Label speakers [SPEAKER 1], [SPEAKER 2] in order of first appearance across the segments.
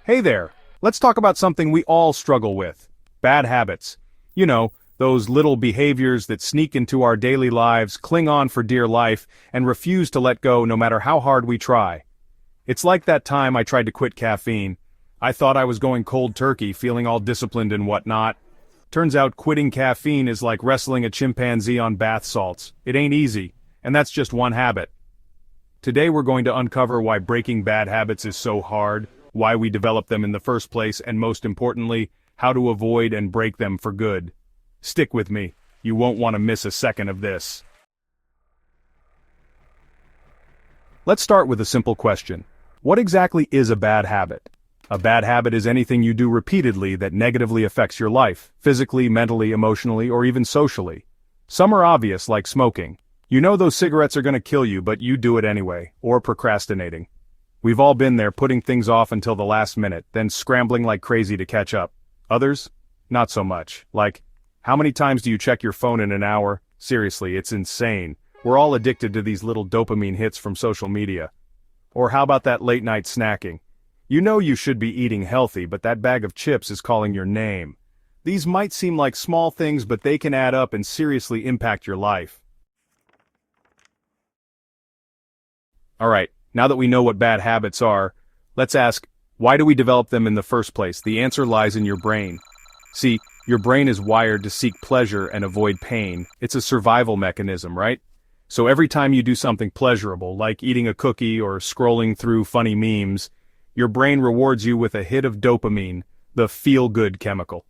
[SPEAKER 1] Hey there, let's talk about something we all struggle with. Bad habits. You know, those little behaviors that sneak into our daily lives, cling on for dear life, and refuse to let go no matter how hard we try. It's like that time I tried to quit caffeine. I thought I was going cold turkey, feeling all disciplined and whatnot. Turns out quitting caffeine is like wrestling a chimpanzee on bath salts. It ain't easy, and that's just one habit. Today we're going to uncover why breaking bad habits is so hard, why we develop them in the first place, and most importantly, how to avoid and break them for good. Stick with me. You won't want to miss a second of this. Let's start with a simple question. What exactly is a bad habit? A bad habit is anything you do repeatedly that negatively affects your life, physically, mentally, emotionally, or even socially. Some are obvious, like smoking. You know those cigarettes are going to kill you, but you do it anyway, or procrastinating. We've all been there, putting things off until the last minute, then scrambling like crazy to catch up. Others? Not so much. Like, how many times do you check your phone in an hour? Seriously, it's insane. We're all addicted to these little dopamine hits from social media. Or how about that late night snacking? You know you should be eating healthy, but that bag of chips is calling your name. These might seem like small things, but they can add up and seriously impact your life. Alright, now that we know what bad habits are, let's ask, why do we develop them in the first place? The answer lies in your brain. See, your brain is wired to seek pleasure and avoid pain. It's a survival mechanism, right? So every time you do something pleasurable, like eating a cookie or scrolling through funny memes, your brain rewards you with a hit of dopamine, the feel-good chemical.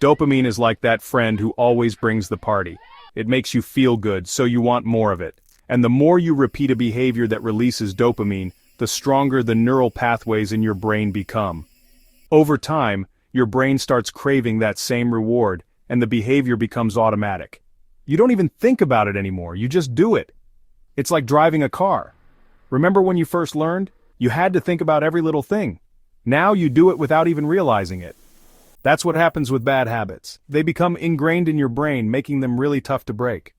[SPEAKER 1] Dopamine is like that friend who always brings the party. It makes you feel good, so you want more of it. And the more you repeat a behavior that releases dopamine, the stronger the neural pathways in your brain become. Over time, your brain starts craving that same reward, and the behavior becomes automatic. You don't even think about it anymore, you just do it. It's like driving a car. Remember when you first learned? You had to think about every little thing. Now you do it without even realizing it. That's what happens with bad habits. They become ingrained in your brain, making them really tough to break.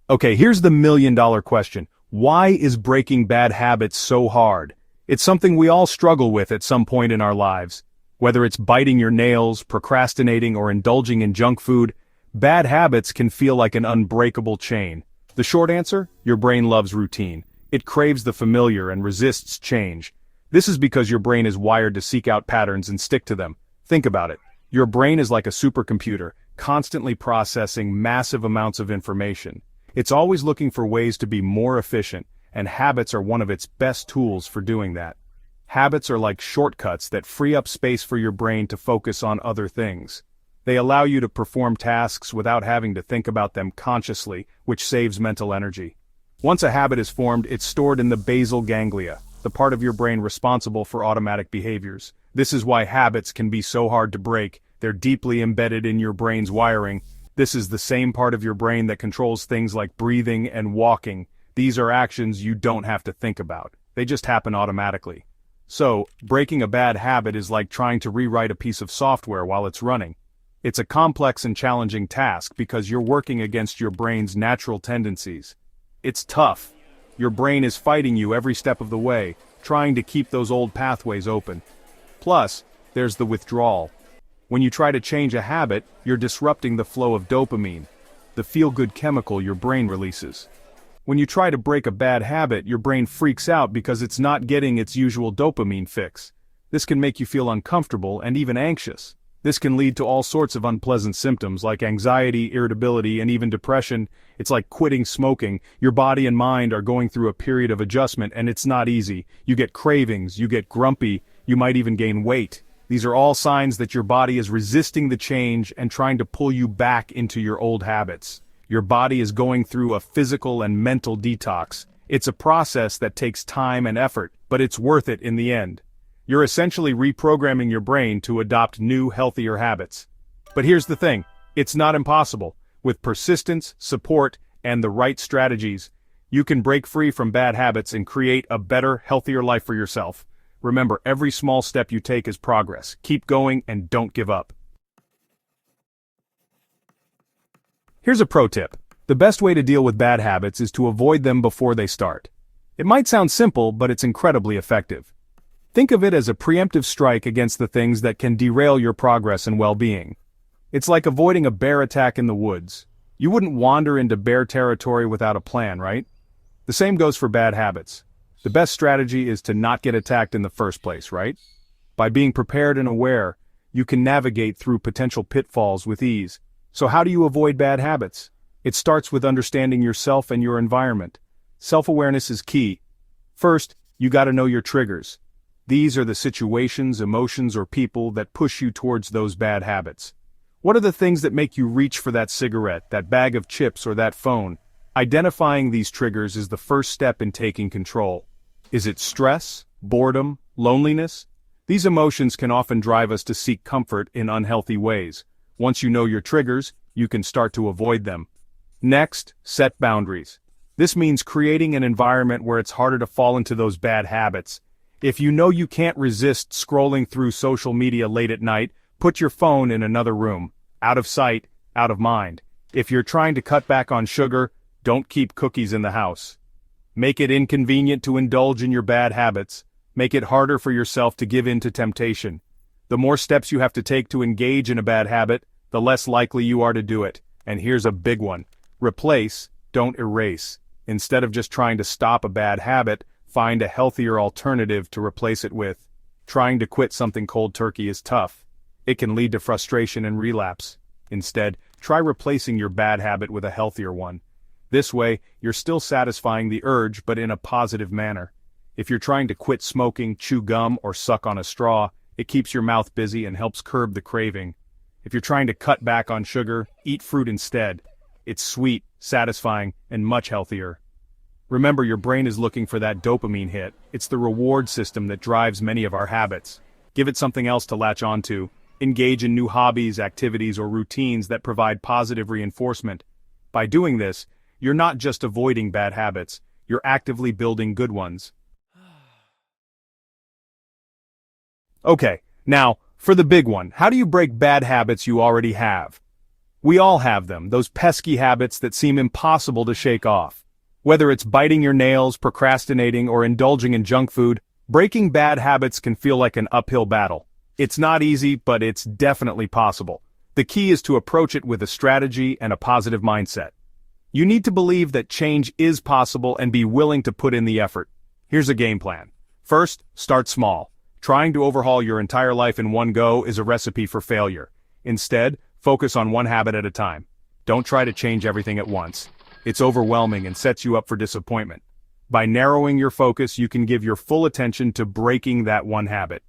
[SPEAKER 1] Okay, here's the million-dollar question. Why is breaking bad habits so hard? It's something we all struggle with at some point in our lives. Whether it's biting your nails, procrastinating, or indulging in junk food, bad habits can feel like an unbreakable chain. The short answer? Your brain loves routine. It craves the familiar and resists change. This is because your brain is wired to seek out patterns and stick to them. Think about it. Your brain is like a supercomputer, constantly processing massive amounts of information. It's always looking for ways to be more efficient, and habits are one of its best tools for doing that. Habits are like shortcuts that free up space for your brain to focus on other things. They allow you to perform tasks without having to think about them consciously, which saves mental energy. Once a habit is formed, it's stored in the basal ganglia, the part of your brain responsible for automatic behaviors. This is why habits can be so hard to break. They're deeply embedded in your brain's wiring. This is the same part of your brain that controls things like breathing and walking. These are actions you don't have to think about. They just happen automatically. So, breaking a bad habit is like trying to rewrite a piece of software while it's running. It's a complex and challenging task because you're working against your brain's natural tendencies. It's tough. Your brain is fighting you every step of the way, trying to keep those old pathways open. Plus, there's the withdrawal. When you try to change a habit, you're disrupting the flow of dopamine, the feel-good chemical your brain releases. When you try to break a bad habit, your brain freaks out because it's not getting its usual dopamine fix. This can make you feel uncomfortable and even anxious. This can lead to all sorts of unpleasant symptoms like anxiety, irritability, and even depression. It's like quitting smoking. Your body and mind are going through a period of adjustment, and it's not easy. You get cravings, you get grumpy, you might even gain weight. These are all signs that your body is resisting the change and trying to pull you back into your old habits. Your body is going through a physical and mental detox. It's a process that takes time and effort, but it's worth it in the end. You're essentially reprogramming your brain to adopt new, healthier habits. But here's the thing, it's not impossible. With persistence, support, and the right strategies, you can break free from bad habits and create a better, healthier life for yourself. Remember, every small step you take is progress. Keep going and don't give up. Here's a pro tip. The best way to deal with bad habits is to avoid them before they start. It might sound simple, but it's incredibly effective. Think of it as a preemptive strike against the things that can derail your progress and well-being. It's like avoiding a bear attack in the woods. You wouldn't wander into bear territory without a plan, right? The same goes for bad habits. The best strategy is to not get attacked in the first place, right? By being prepared and aware, you can navigate through potential pitfalls with ease. So how do you avoid bad habits? It starts with understanding yourself and your environment. Self-awareness is key. First, you gotta know your triggers. These are the situations, emotions, or people that push you towards those bad habits. What are the things that make you reach for that cigarette, that bag of chips, or that phone? Identifying these triggers is the first step in taking control. Is it stress, boredom, loneliness? These emotions can often drive us to seek comfort in unhealthy ways. Once you know your triggers, you can start to avoid them. Next, set boundaries. This means creating an environment where it's harder to fall into those bad habits. If you know you can't resist scrolling through social media late at night, put your phone in another room. Out of sight, out of mind. If you're trying to cut back on sugar, don't keep cookies in the house. Make it inconvenient to indulge in your bad habits. Make it harder for yourself to give in to temptation. The more steps you have to take to engage in a bad habit, the less likely you are to do it. And here's a big one. Replace, don't erase. Instead of just trying to stop a bad habit, find a healthier alternative to replace it with. Trying to quit something cold turkey is tough. It can lead to frustration and relapse. Instead, try replacing your bad habit with a healthier one. This way, you're still satisfying the urge but in a positive manner. If you're trying to quit smoking, chew gum, or suck on a straw, it keeps your mouth busy and helps curb the craving. If you're trying to cut back on sugar, eat fruit instead. It's sweet, satisfying, and much healthier. Remember, your brain is looking for that dopamine hit. It's the reward system that drives many of our habits. Give it something else to latch onto. Engage in new hobbies, activities, or routines that provide positive reinforcement. By doing this, you're not just avoiding bad habits, you're actively building good ones. Okay, now, for the big one, how do you break bad habits you already have? We all have them, those pesky habits that seem impossible to shake off. Whether it's biting your nails, procrastinating, or indulging in junk food, breaking bad habits can feel like an uphill battle. It's not easy, but it's definitely possible. The key is to approach it with a strategy and a positive mindset. You need to believe that change is possible and be willing to put in the effort. Here's a game plan. First, start small. Trying to overhaul your entire life in one go is a recipe for failure. Instead, focus on one habit at a time. Don't try to change everything at once. It's overwhelming and sets you up for disappointment. By narrowing your focus, you can give your full attention to breaking that one habit.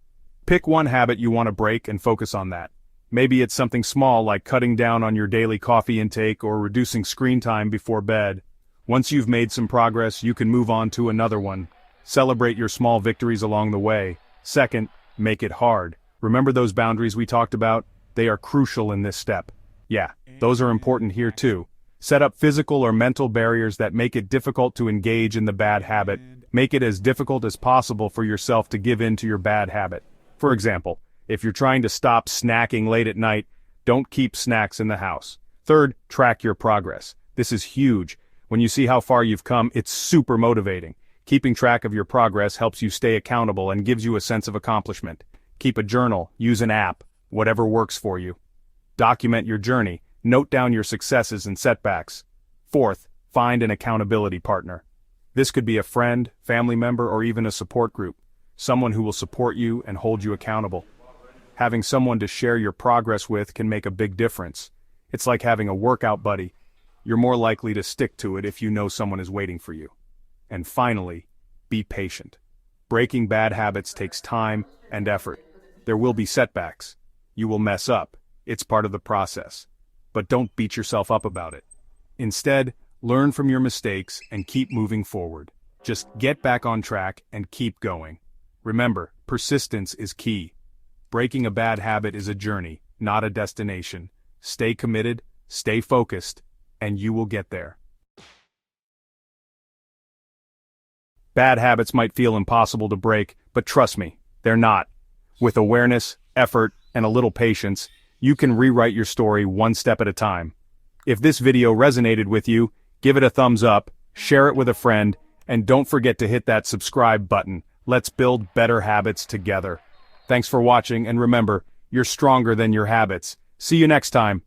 [SPEAKER 1] Pick one habit you want to break and focus on that. Maybe it's something small like cutting down on your daily coffee intake or reducing screen time before bed. Once you've made some progress, you can move on to another one. Celebrate your small victories along the way. Second, make it hard. Remember those boundaries we talked about? They are crucial in this step. Yeah, those are important here too. Set up physical or mental barriers that make it difficult to engage in the bad habit. Make it as difficult as possible for yourself to give in to your bad habit. For example, if you're trying to stop snacking late at night, don't keep snacks in the house. Third, track your progress. This is huge. When you see how far you've come, it's super motivating. Keeping track of your progress helps you stay accountable and gives you a sense of accomplishment. Keep a journal, use an app, whatever works for you. Document your journey, note down your successes and setbacks. Fourth, find an accountability partner. This could be a friend, family member, or even a support group. Someone who will support you and hold you accountable. Having someone to share your progress with can make a big difference. It's like having a workout buddy. You're more likely to stick to it if you know someone is waiting for you. And finally, be patient. Breaking bad habits takes time and effort. There will be setbacks. You will mess up. It's part of the process. But don't beat yourself up about it. Instead, learn from your mistakes and keep moving forward. Just get back on track and keep going. Remember, persistence is key. Breaking a bad habit is a journey, not a destination. Stay committed, stay focused, and you will get there. Bad habits might feel impossible to break, but trust me, they're not. With awareness, effort, and a little patience, you can rewrite your story one step at a time. If this video resonated with you, give it a thumbs up, share it with a friend, And don't forget to hit that subscribe button. Let's build better habits together. Thanks for watching, and remember, you're stronger than your habits. See you next time.